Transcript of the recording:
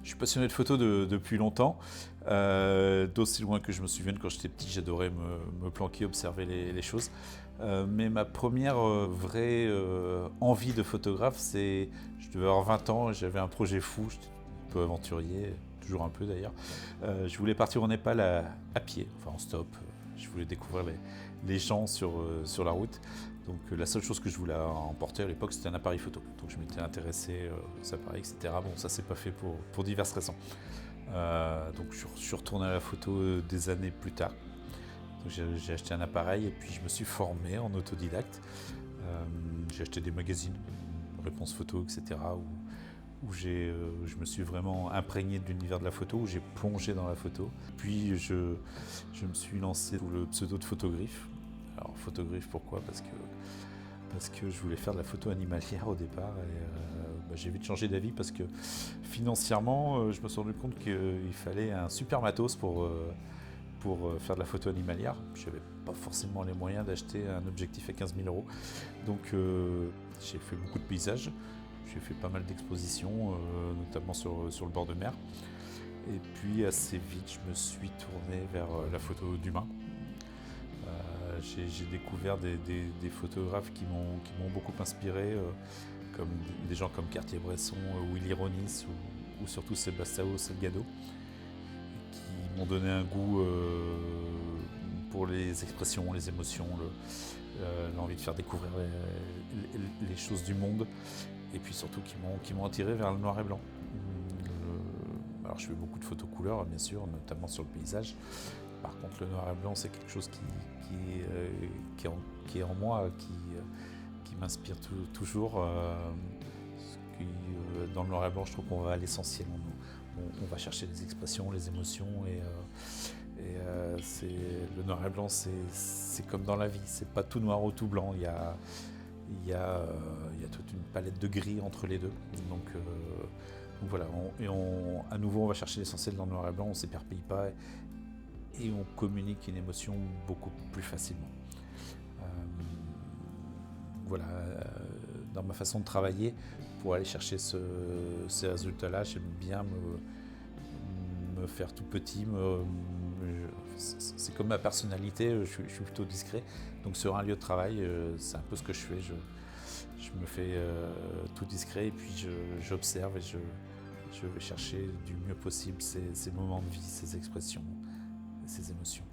Je suis passionné de photos depuis longtemps, d'aussi loin que je me souvienne. Quand j'étais petit, j'adorais me planquer, observer les choses. Mais ma première vraie envie de photographe, je devais avoir 20 ans, j'avais un projet fou, j'étais un peu aventurier, toujours un peu d'ailleurs. Je voulais partir au Népal à pied, enfin en stop. Je voulais découvrir les gens sur la route. Donc la seule chose que je voulais emporter à l'époque, c'était un appareil photo. Donc je m'étais intéressé aux appareils, etc. Bon, ça s'est pas fait pour diverses raisons. Donc je suis retourné à la photo des années plus tard. Donc j'ai acheté un appareil et puis je me suis formé en autodidacte. J'ai acheté des magazines, Réponse Photo, etc. Où je me suis vraiment imprégné de l'univers de la photo, où j'ai plongé dans la photo. Puis je me suis lancé sous le pseudo de Photogriffe. Alors Photogriffe, pourquoi ? Parce que je voulais faire de la photo animalière au départ. Et j'ai vite changé d'avis parce que financièrement, je me suis rendu compte qu'il fallait un super matos pour faire de la photo animalière. Je n'avais pas forcément les moyens d'acheter un objectif à 15 000 euros. Donc j'ai fait beaucoup de paysages. J'ai fait pas mal d'expositions, notamment sur le bord de mer. Et puis assez vite, je me suis tourné vers la photo d'humain. J'ai découvert des photographes qui m'ont beaucoup inspiré, comme des gens comme Cartier-Bresson, Willy Ronis ou surtout Sebastião Salgado, qui m'ont donné un goût pour les expressions, les émotions, l'envie de faire découvrir les choses du monde, et puis surtout qui m'ont attiré vers le noir et blanc. Alors je fais beaucoup de photos couleurs, bien sûr, notamment sur le paysage. Par contre, le noir et blanc, c'est quelque chose qui est en moi, qui m'inspire toujours. Dans le noir et blanc, je trouve qu'on va à l'essentiel. On va chercher les expressions, les émotions. Le noir et blanc, c'est comme dans la vie. C'est pas tout noir ou tout blanc. Il y a toute une palette de gris entre les deux. Donc voilà. À nouveau, on va chercher l'essentiel dans le noir et blanc. On ne s'éperpille pas. Et on communique une émotion beaucoup plus facilement. Voilà, dans ma façon de travailler, pour aller chercher ces résultats-là, j'aime bien me faire tout petit. C'est comme ma personnalité, je suis plutôt discret. Donc sur un lieu de travail, c'est un peu ce que je fais. Je me fais tout discret et puis j'observe et je vais chercher du mieux possible ces moments de vie, ces expressions, ces émotions.